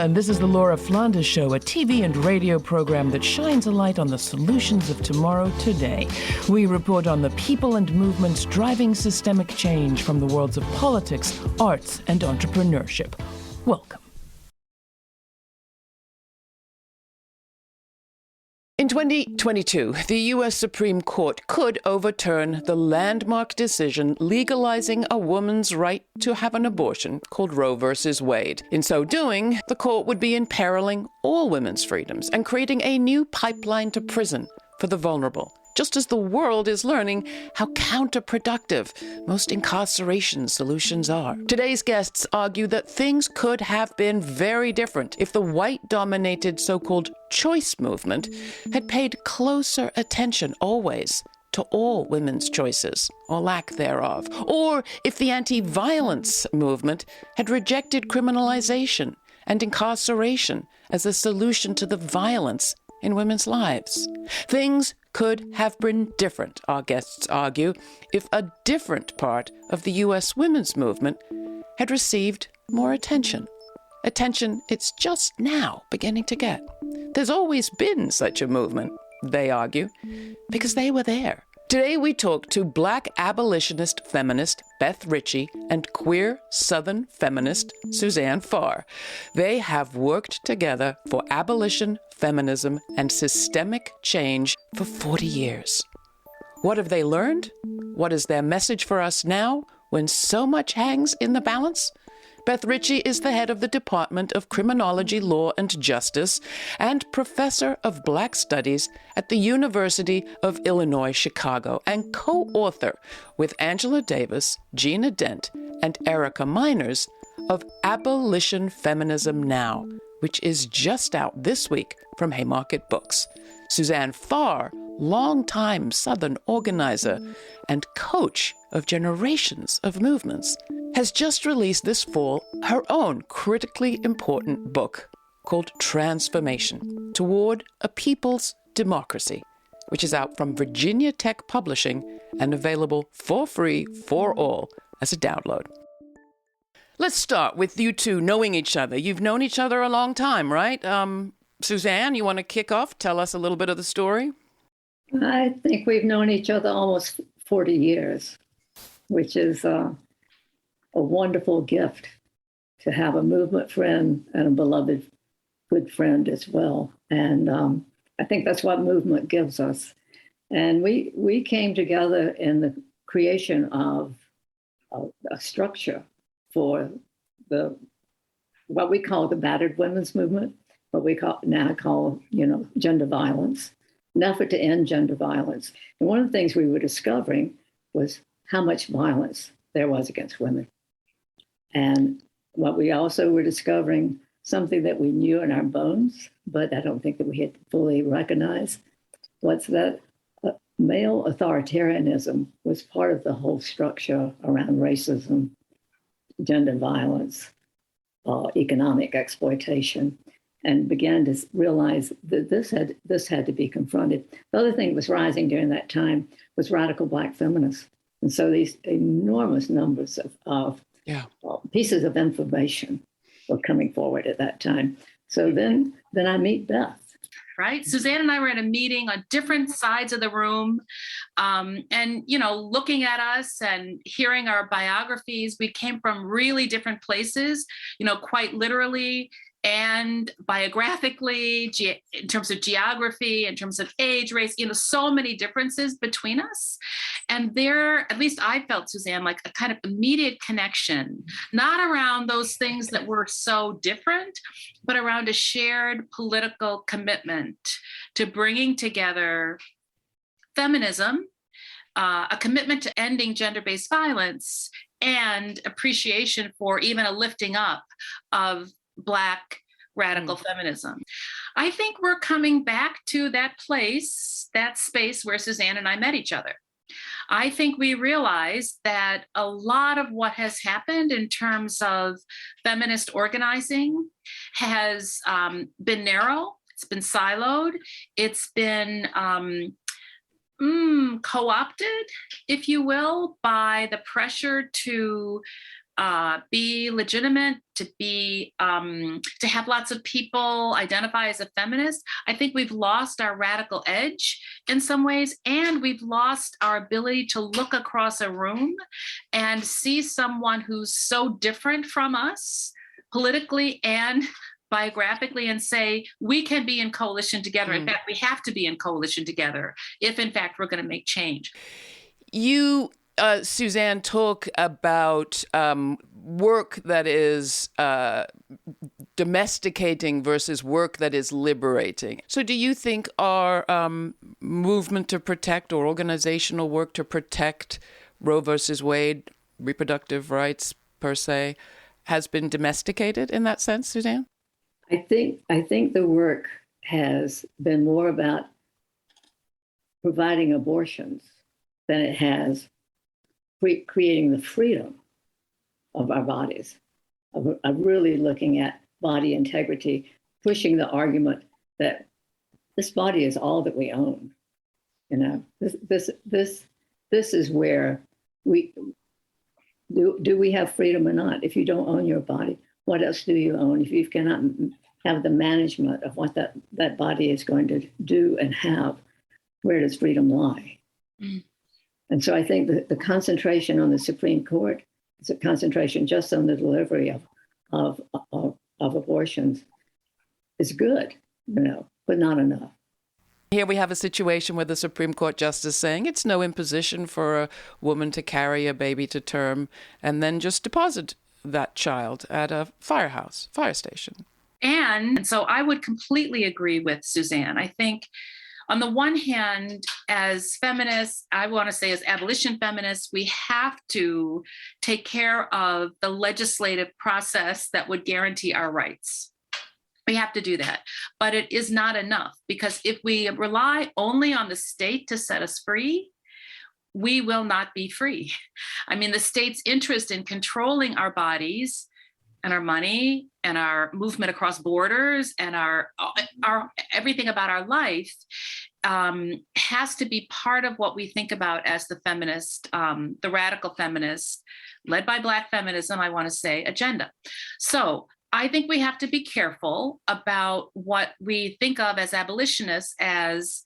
and this is the Laura Flanders Show, a TV and radio program that shines a light on the solutions of tomorrow today. We report on the people and movements driving systemic change from the worlds of politics, arts, and entrepreneurship. Welcome. In 2022, the U.S. Supreme Court could overturn the landmark decision legalizing a woman's right to have an abortion called Roe v. Wade. In so doing, the court would be imperiling all women's freedoms and creating a new pipeline to prison for the vulnerable, just as the world is learning how counterproductive most incarceration solutions are. Today's guests argue that things could have been very different if the white-dominated so-called choice movement had paid closer attention always to all women's choices, or lack thereof, or if the anti-violence movement had rejected criminalization and incarceration as a solution to the violence in women's lives. Things could have been different, our guests argue, if a different part of the U.S. women's movement had received more attention. Attention it's just now beginning to get. There's always been such a movement, they argue, because they were there. Today we talk to Black abolitionist feminist Beth Richie and queer Southern feminist Suzanne Pharr. They have worked together for abolition, feminism, and systemic change for 40 years. What have they learned? What is their message for us now when so much hangs in the balance? Beth Richie is the head of the Department of Criminology, Law, and Justice and professor of Black Studies at the University of Illinois, Chicago, and co-author with Angela Davis, Gina Dent, and Erica Miners of Abolition Feminism Now, which is just out this week from Haymarket Books. Suzanne Pharr, longtime Southern organizer and coach of generations of movements, has just released this fall her own critically important book called Transformation Toward a People's Democracy, which is out from Virginia Tech Publishing and available for free for all as a download. Let's start with you two knowing each other. You've known each other a long time, right? Suzanne, you want to kick off? Tell us a little bit of the story. I think we've known each other almost 40 years, which is a wonderful gift to have a movement friend and a beloved good friend as well. And I think that's what movement gives us. And we came together in the creation of a structure for what we call the battered women's movement, what we now call gender violence, an effort to end gender violence. And one of the things we were discovering was how much violence there was against women. And what we also were discovering, something that we knew in our bones, but I don't think that we had fully recognized, was that male authoritarianism was part of the whole structure around racism, gender violence, economic exploitation, and began to realize that this had to be confronted. The other thing that was rising during that time was radical Black feminists. And so these enormous numbers of pieces of information were coming forward at that time. So then I meet Beth. Right. Suzanne and I were at a meeting on different sides of the room. And, looking at us and hearing our biographies, we came from really different places, quite literally and biographically, in terms of geography, in terms of age, race, so many differences between us. And there, at least I felt, Suzanne, like a kind of immediate connection, not around those things that were so different, but around a shared political commitment to bringing together feminism, a commitment to ending gender-based violence, and appreciation for even a lifting up of Black radical feminism. I think we're coming back to that place, that space where Suzanne and I met each other. I think we realized that a lot of what has happened in terms of feminist organizing has been narrow, it's been siloed, it's been co-opted, if you will, by the pressure to be legitimate, to have lots of people identify as a feminist. I think we've lost our radical edge in some ways, and we've lost our ability to look across a room and see someone who's so different from us politically and biographically and say, we can be in coalition together. In fact, we have to be in coalition together if, in fact, we're going to make change. You, Suzanne, talk about work that is domesticating versus work that is liberating. So do you think our movement to protect, or organizational work to protect Roe versus Wade, reproductive rights per se, has been domesticated in that sense, Suzanne? I think the work has been more about providing abortions than it has creating the freedom of our bodies, of really looking at body integrity, pushing the argument that this body is all that we own. You know, this is where we do we have freedom or not? If you don't own your body, what else do you own? If you cannot have the management of what that body is going to do and have, where does freedom lie? Mm. And so I think that the concentration on the Supreme Court is a concentration just on the delivery of abortions is good, you know, but not enough. Here we have a situation with the Supreme Court justice saying it's no imposition for a woman to carry a baby to term and then just deposit that child at a fire station. And so I would completely agree with Suzanne. I think on the one hand, as feminists, I want to say as abolition feminists, we have to take care of the legislative process that would guarantee our rights. We have to do that. But it is not enough, because if we rely only on the state to set us free, we will not be free. I mean, the state's interest in controlling our bodies and our money and our movement across borders and our everything about our life has to be part of what we think about as the feminist, the radical feminist, led by Black feminism, I want to say, agenda. So I think we have to be careful about what we think of as abolitionists as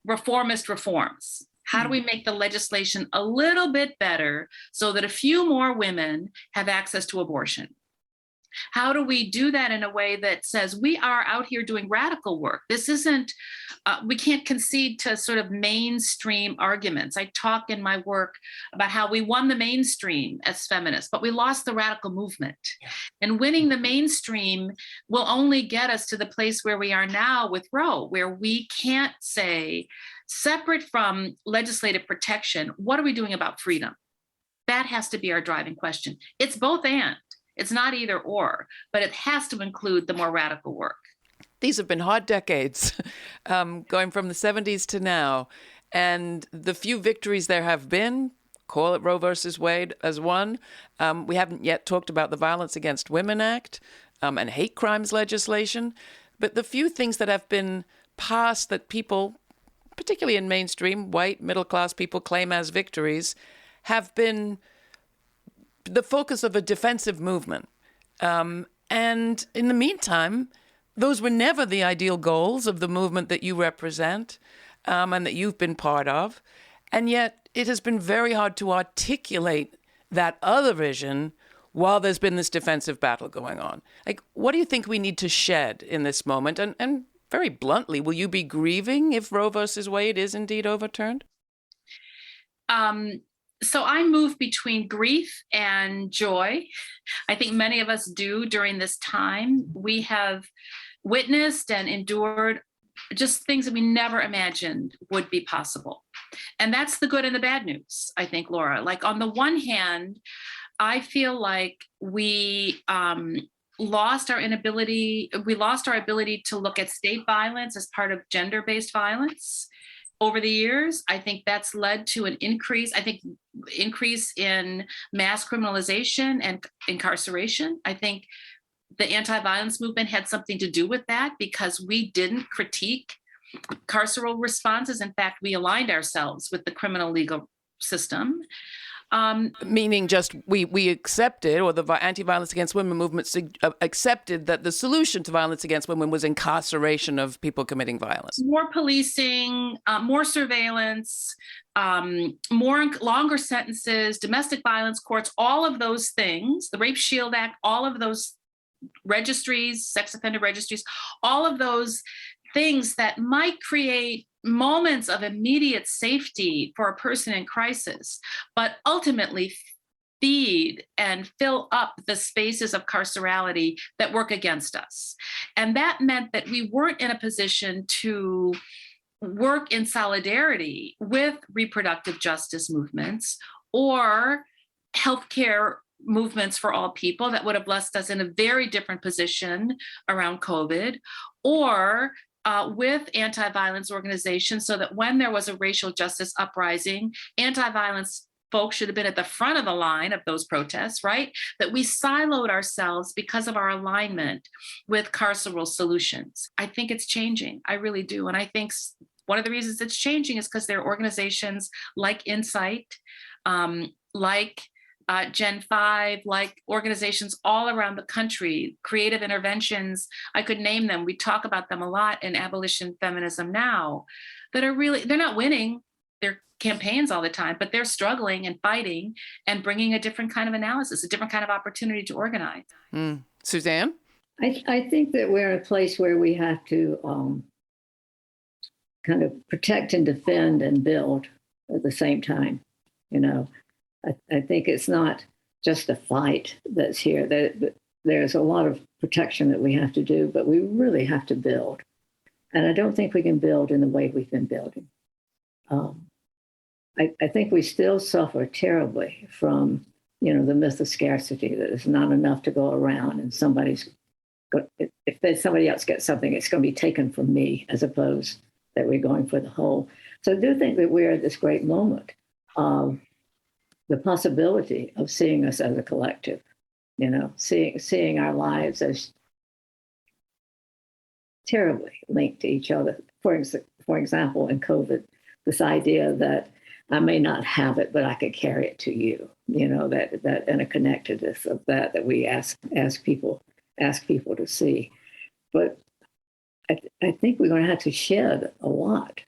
reformist reforms. How do we make the legislation a little bit better so that a few more women have access to abortion? How do we do that in a way that says we are out here doing radical work? This isn't, we can't concede to sort of mainstream arguments. I talk in my work about how we won the mainstream as feminists, but we lost the radical movement. Yeah. And winning the mainstream will only get us to the place where we are now with Roe, where we can't say, separate from legislative protection, what are we doing about freedom? That has to be our driving question. It's both and. It's not either or, but it has to include the more radical work. These have been hard decades, going from the 70s to now. And the few victories there have been, call it Roe versus Wade as one. We haven't yet talked about the Violence Against Women Act and hate crimes legislation. But the few things that have been passed that people, particularly in mainstream, white, middle-class people, claim as victories, have been the focus of a defensive movement. And in the meantime, those were never the ideal goals of the movement that you represent and that you've been part of. And yet it has been very hard to articulate that other vision while there's been this defensive battle going on. Like, what do you think we need to shed in this moment? And very bluntly, will you be grieving if Roe versus Wade is indeed overturned? So I move between grief and joy. I think many of us do during this time. We have witnessed and endured just things that we never imagined would be possible. And that's the good and the bad news, I think, Laura. Like, on the one hand, I feel like we lost our ability to look at state violence as part of gender-based violence. Over the years, I think that's led to an increase in mass criminalization and incarceration. I think the anti-violence movement had something to do with that, because we didn't critique carceral responses. In fact, we aligned ourselves with the criminal legal system. Meaning just we accepted, or the anti-violence against women movement accepted that the solution to violence against women was incarceration of people committing violence. More policing, more surveillance, longer sentences, domestic violence courts, all of those things, the Rape Shield Act, all of those registries, sex offender registries, all of those things that might create moments of immediate safety for a person in crisis, but ultimately feed and fill up the spaces of carcerality that work against us. And that meant that we weren't in a position to work in solidarity with reproductive justice movements or healthcare movements for all people that would have left us in a very different position around COVID, or with anti-violence organizations, so that when there was a racial justice uprising, anti-violence folks should have been at the front of the line of those protests, right? That we siloed ourselves because of our alignment with carceral solutions. I think it's changing. I really do. And I think one of the reasons it's changing is because there are organizations like Insight, like Gen 5, like organizations all around the country, creative interventions, I could name them. We talk about them a lot in Abolition Feminism now, that are really, they're not winning their campaigns all the time, but they're struggling and fighting and bringing a different kind of analysis, a different kind of opportunity to organize. Suzanne? I think that we're in a place where we have to kind of protect and defend and build at the same time. You know, I think it's not just a fight that's here. There's a lot of protection that we have to do, but we really have to build. And I don't think we can build in the way we've been building. I think we still suffer terribly from, the myth of scarcity, that there's not enough to go around, and if somebody else gets something, it's going to be taken from me, as opposed that we're going for the whole. So I do think that we're at this great moment of the possibility of seeing us as a collective, seeing our lives as terribly linked to each other. For example, in COVID, this idea that I may not have it, but I could carry it to you, that interconnectedness of that we ask people to see. But I think we're going to have to shed a lot.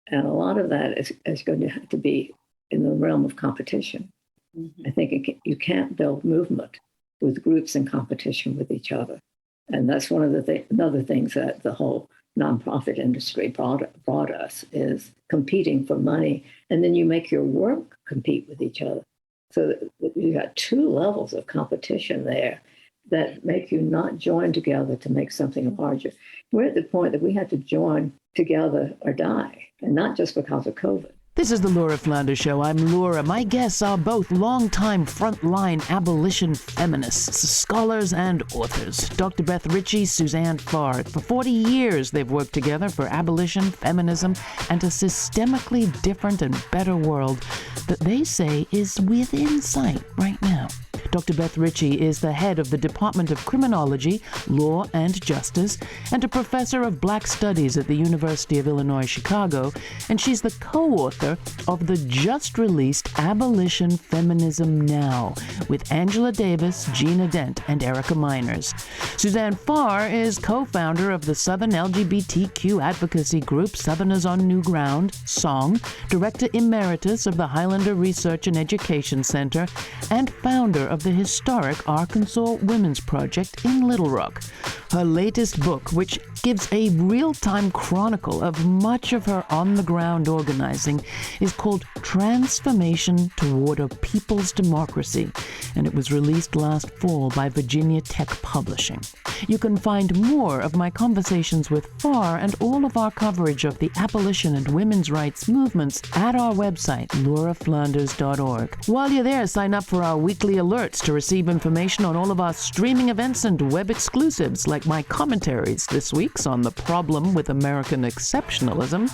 And a lot of that is going to have to be in the realm of competition. Mm-hmm. I think you can't build movement with groups in competition with each other. And that's one of the other things that the whole nonprofit industry brought us, is competing for money. And then you make your work compete with each other. So you got two levels of competition there that make you not join together to make something larger. We're at the point that we have to join together or die, and not just because of COVID. This is the Laura Flanders Show. I'm Laura. My guests are both longtime frontline abolition feminists, scholars and authors. Dr. Beth Richie, Suzanne Pharr. For 40 years, they've worked together for abolition, feminism, and a systemically different and better world that they say is within sight right now. Dr. Beth Richie is the head of the Department of Criminology, Law and Justice, and a professor of Black Studies at the University of Illinois, Chicago, and she's the co-author of the just-released Abolition Feminism Now, with Angela Davis, Gina Dent, and Erica Miners. Suzanne Pharr is co-founder of the Southern LGBTQ advocacy group Southerners on New Ground, SONG, director emeritus of the Highlander Research and Education Center, and founder of the historic Arkansas Women's Project in Little Rock. Her latest book, which gives a real-time chronicle of much of her on-the-ground organizing, is called Transformation Toward a People's Democracy, and it was released last fall by Virginia Tech Publishing. You can find more of my conversations with Pharr and all of our coverage of the abolition and women's rights movements at our website, lauraflanders.org. While you're there, sign up for our weekly alerts to receive information on all of our streaming events and web exclusives, like my commentaries this week's on the problem with American exceptionalism,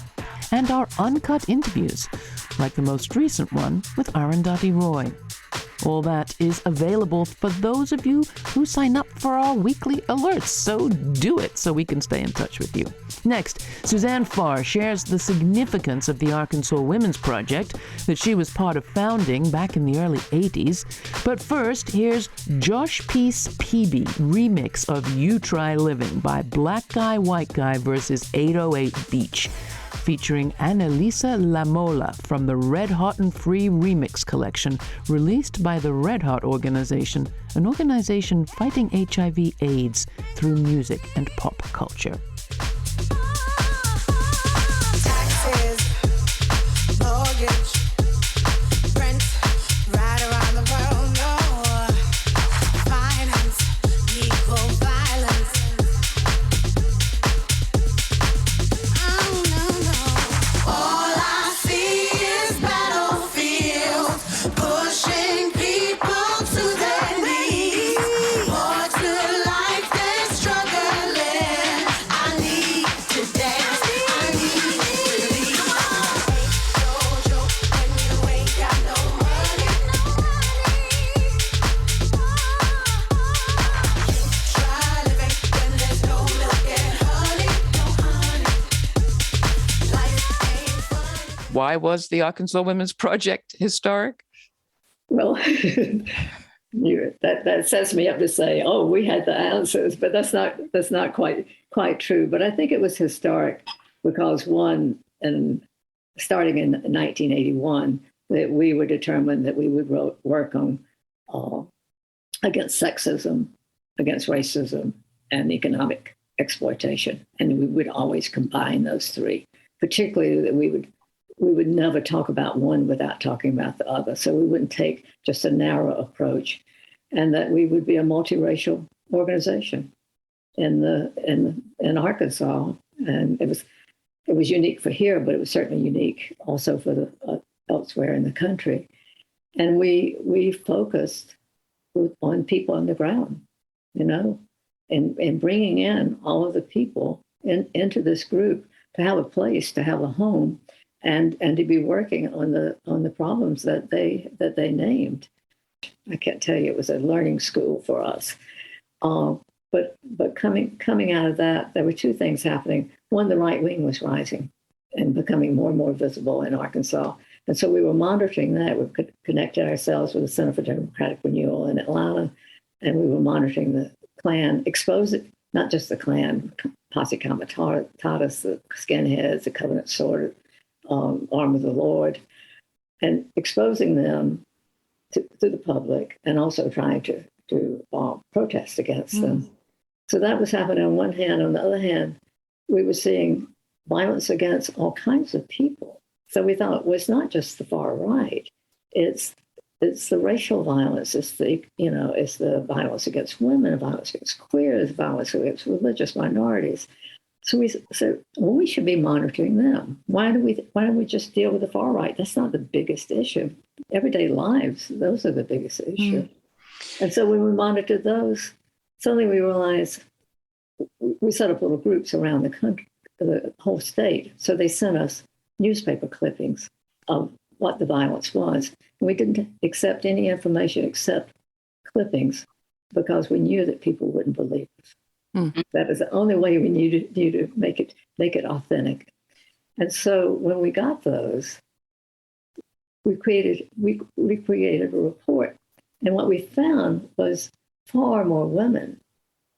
and our uncut interviews, like the most recent one with Arundhati Roy. All that is available for those of you who sign up for our weekly alerts, so do it so we can stay in touch with you. Next, Suzanne Pharr shares the significance of the Arkansas Women's Project that she was part of founding back in the early 80s. But first, here's Josh Peace Peavy remix of You Try Living by Black Guy White Guy versus 808 Beach, featuring Annalisa Lamola from the Red Hot and Free Remix collection, released by the Red Hot Organization, an organization fighting HIV/AIDS through music and pop culture. Taxes, mortgage, rent, right around the world, no. Finance, equal violence. Oh, no, no. All I see is battlefields, pushing people to their knees. More to life than struggling. I need to dance. I need to leave. Ain't no joke when you ain't got no money. Try living when there's no milk and honey. Life ain't fun. Why was the Arkansas Women's Project historic? Well, that sets me up to say, oh, we had the answers, but that's not quite true. But I think it was historic because one, and starting in 1981, that we were determined that we would work on against sexism, against racism, and economic exploitation, and we would always combine those three. Particularly that we would never talk about one without talking about the other. So we wouldn't take just a narrow approach, and that we would be a multiracial organization in Arkansas. And it was unique for here, but it was certainly unique also for the elsewhere in the country. And we focused on people on the ground, and bringing in all of the people into this group to have a place, to have a home, and to be working on the problems that they named. I can't tell you, it was a learning school for us. But coming out of that, there were two things happening. One, the right wing was rising and becoming more and more visible in Arkansas. And so we were monitoring that. We connected ourselves with the Center for Democratic Renewal in Atlanta, and we were monitoring the Klan, exposing not just the Klan, Posse Comitatus, the skinheads, the Covenant Sword, Arm of the Lord, and exposing them to the public, and also trying to protest against them. So that was happening on one hand. On the other hand, we were seeing violence against all kinds of people. So we thought, well, it's not just the far right; it's the racial violence. It's the violence against women, violence against queers, violence against religious minorities. So we said, well, we should be monitoring them. Why don't we just deal with the far right? That's not the biggest issue. Everyday lives, those are the biggest issue. And so when we monitored those, suddenly we realized we set up little groups around the country, the whole state. So they sent us newspaper clippings of what the violence was. And we didn't accept any information except clippings because we knew that people wouldn't believe us. That is the only way we knew to make it authentic. And so when we got those, we created a report. And what we found was far more women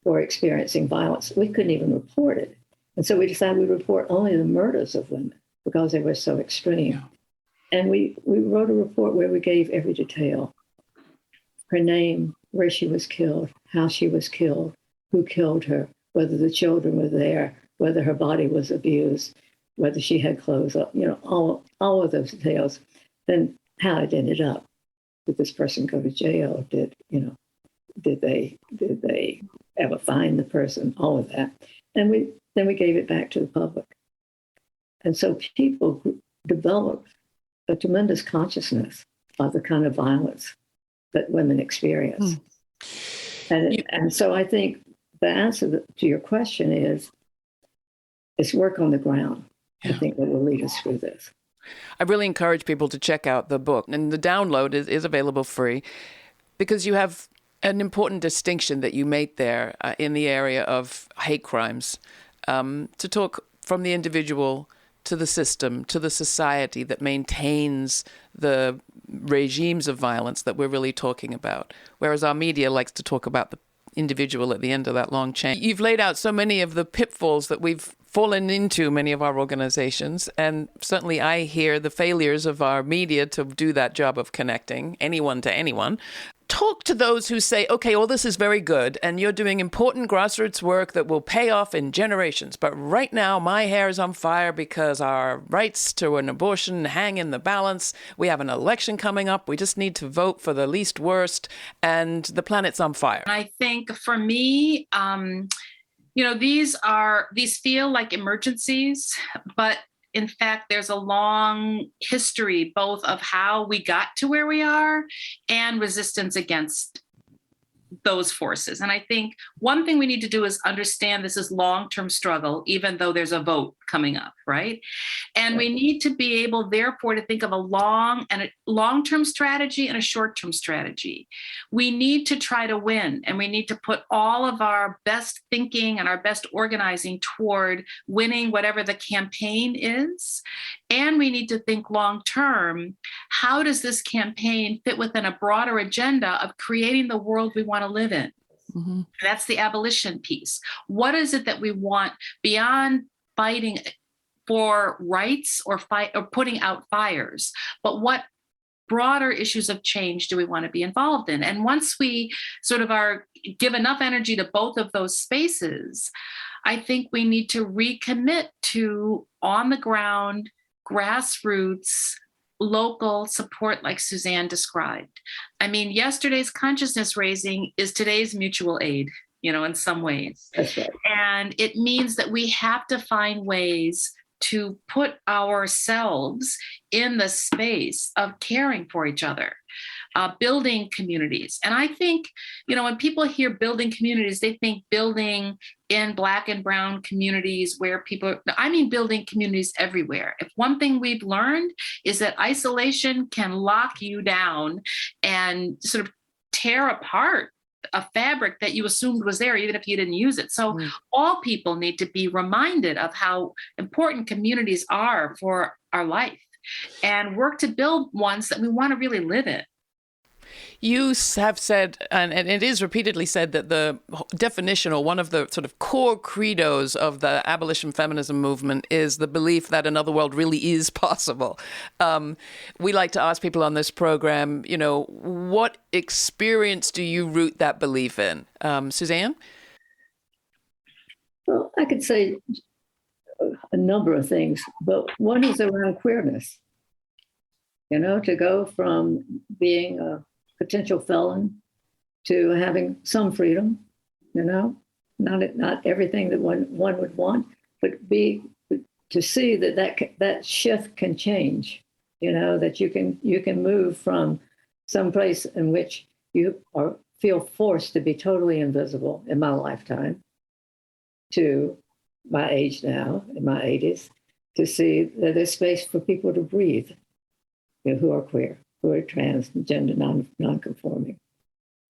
were experiencing violence. We couldn't even report it. And so we decided we'd report only the murders of women because they were so extreme. Yeah. And we wrote a report where we gave every detail: her name, where she was killed, how she was killed, who killed her, whether the children were there, whether her body was abused, whether she had clothes up, all of those details. Then how it ended up. Did this person go to jail? Did they ever find the person? All of that. And then we gave it back to the public. And so people developed a tremendous consciousness of the kind of violence that women experience. And so I think the answer to your question is work on the ground. I think, that will lead us through this. I really encourage people to check out the book, and the download is available free, because you have an important distinction that you made there in the area of hate crimes, to talk from the individual to the system, to the society that maintains the regimes of violence that we're really talking about, whereas our media likes to talk about the individual at the end of that long chain. You've laid out so many of the pitfalls that we've fallen into, many of our organizations, and certainly I hear the failures of our media to do that job of connecting anyone to anyone. Talk to those who say, okay, all this is very good, and you're doing important grassroots work that will pay off in generations, but right now my hair is on fire because our rights to an abortion hang in the balance. We have an election coming up. We just need to vote for the least worst, and the planet's on fire. I think for me, these feel like emergencies, but in fact, there's a long history both of how we got to where we are and resistance against those forces. And I think one thing we need to do is understand this is long-term struggle, even though there's a vote coming up, right? And we need to be able, therefore, to think of a long-term strategy and a short-term strategy. We need to try to win, and we need to put all of our best thinking and our best organizing toward winning whatever the campaign is. And we need to think long-term, how does this campaign fit within a broader agenda of creating the world we want to live in? Mm-hmm. That's the abolition piece. What is it that we want beyond fighting for rights or putting out fires, but what broader issues of change do we want to be involved in? And once we sort of give enough energy to both of those spaces, I think we need to recommit to on the ground, grassroots, local support like Suzanne described. I mean, yesterday's consciousness raising is today's mutual aid, in some ways. That's right. And it means that we have to find ways to put ourselves in the space of caring for each other, building communities. And I think, when people hear building communities, they think building in Black and brown communities where building communities everywhere. If one thing we've learned is that isolation can lock you down and sort of tear apart a fabric that you assumed was there, even if you didn't use it. So all people need to be reminded of how important communities are for our life and work to build ones that we want to really live in. You have said, and it is repeatedly said, that the definition or one of the sort of core credos of the abolition feminism movement is the belief that another world really is possible. We like to ask people on this program, what experience do you root that belief in? Suzanne? Well, I could say a number of things, but one is around queerness. To go from being a potential felon to having some freedom, not everything that one would want, but to see that shift can change, that you can move from some place in which you feel forced to be totally invisible in my lifetime to my age now, in my 80s, to see that there's space for people to breathe, who are queer, who are transgender, non-conforming.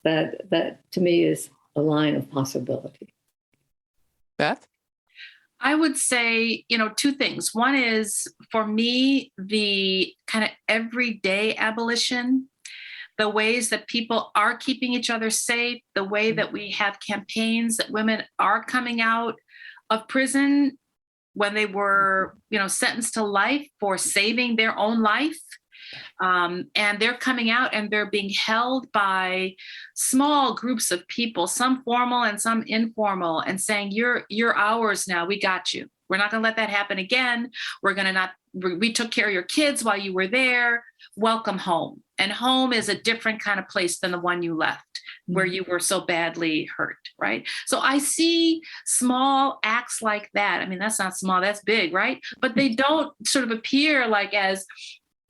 That to me is a line of possibility. Beth? I would say, two things. One is, for me, the kind of everyday abolition, the ways that people are keeping each other safe, the way that we have campaigns that women are coming out of prison when they were, sentenced to life for saving their own life. And they're coming out and they're being held by small groups of people, some formal and some informal, and saying, you're ours now. We got you. We're not going to let that happen again. We took care of your kids while you were there. Welcome home. And home is a different kind of place than the one you left, where you were so badly hurt, right? So I see small acts like that. I mean, that's not small, that's big, right? But they don't sort of appear like as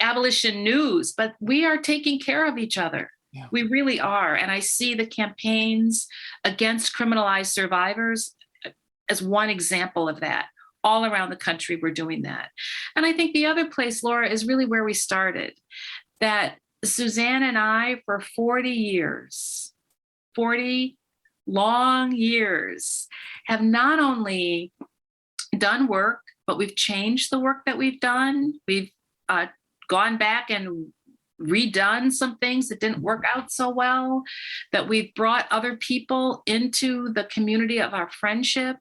abolition news, but we are taking care of each other. Yeah. We really are. And I see the campaigns against criminalized survivors as one example of that. all around the country were doing that. And I think the other place, Laura, is really where we started, that Suzanne and I, for 40 years, 40 long years, have not only done work, but we've changed the work that we've done. We've gone back and redone some things that didn't work out so well, that we've brought other people into the community of our friendship,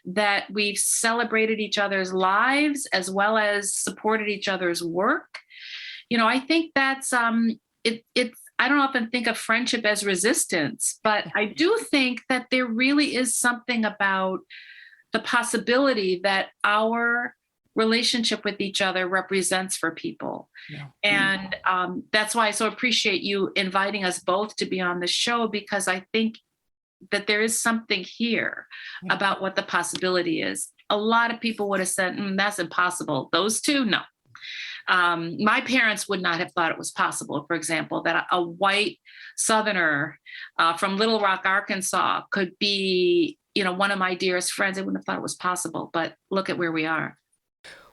that we've celebrated each other's lives as well as supported each other's work. You know, I think that's it's I don't often think of friendship as resistance, but I do think that there really is something about the possibility that our relationship with each other represents for people. Yeah. And that's why I so appreciate you inviting us both to be on the show, because I think that there is something here about what the possibility is. A lot of people would have said, that's impossible. Those two, no. My parents would not have thought it was possible, for example, that a white Southerner from Little Rock, Arkansas could be, one of my dearest friends. They wouldn't have thought it was possible, but look at where we are.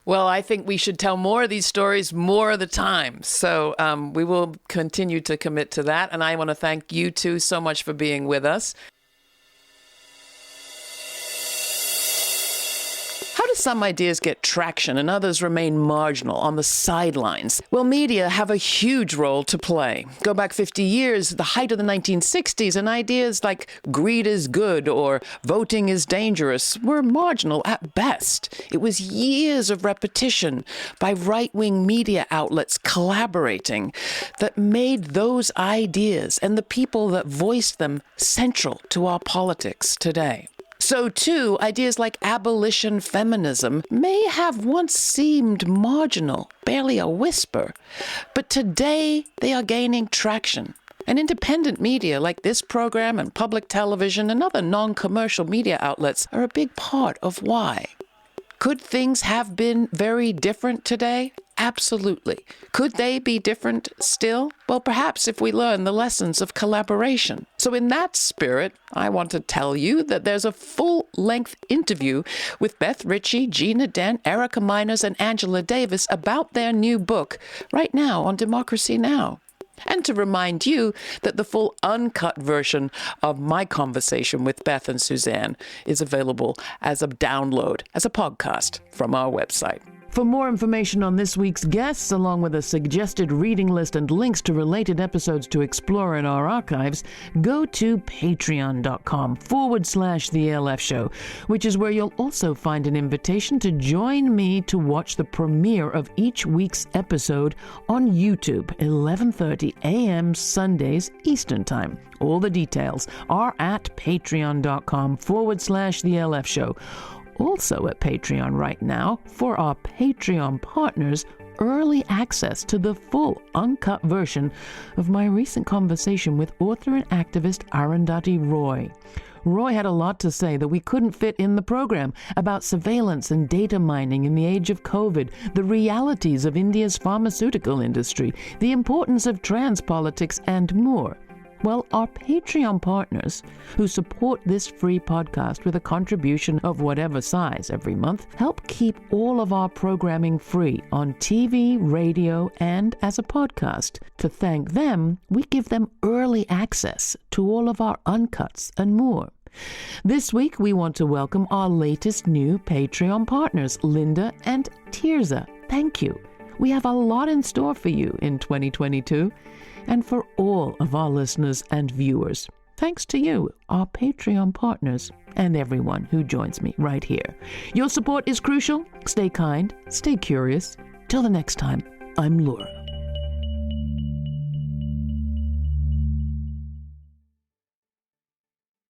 Well, I think we should tell more of these stories more of the time. So we will continue to commit to that. And I want to thank you two so much for being with us. How do some ideas get traction and others remain marginal on the sidelines? Well, media have a huge role to play. Go back 50 years, the height of the 1960s, and ideas like greed is good or voting is dangerous were marginal at best. It was years of repetition by right-wing media outlets collaborating that made those ideas and the people that voiced them central to our politics today. So, too, ideas like abolition feminism may have once seemed marginal, barely a whisper, but today they are gaining traction. And independent media like this program and public television and other non-commercial media outlets are a big part of why. Could things have been very different today? Absolutely. Could they be different still? Well, perhaps if we learn the lessons of collaboration. So in that spirit, I want to tell you that there's a full-length interview with Beth Richie, Gina Dent, Erica Miners, and Angela Davis about their new book right now on Democracy Now! And to remind you that the full uncut version of my conversation with Beth and Suzanne is available as a download, as a podcast from our website. For more information on this week's guests, along with a suggested reading list and links to related episodes to explore in our archives, go to patreon.com/The ALF Show, which is where you'll also find an invitation to join me to watch the premiere of each week's episode on YouTube, 11:30 a.m. Sundays Eastern Time. All the details are at patreon.com/The ALF Show. Also at Patreon right now, for our Patreon partners, early access to the full uncut version of my recent conversation with author and activist Arundhati Roy. Roy had a lot to say that we couldn't fit in the program about surveillance and data mining in the age of COVID, the realities of India's pharmaceutical industry, the importance of trans politics, and more. Well, our Patreon partners, who support this free podcast with a contribution of whatever size every month, help keep all of our programming free on TV, radio, and as a podcast. To thank them, we give them early access to all of our uncuts and more. This week, we want to welcome our latest new Patreon partners, Linda and Tirza. Thank you. We have a lot in store for you in 2022. And for all of our listeners and viewers, thanks to you, our Patreon partners, and everyone who joins me right here. Your support is crucial. Stay kind, stay curious. Till the next time, I'm Laura.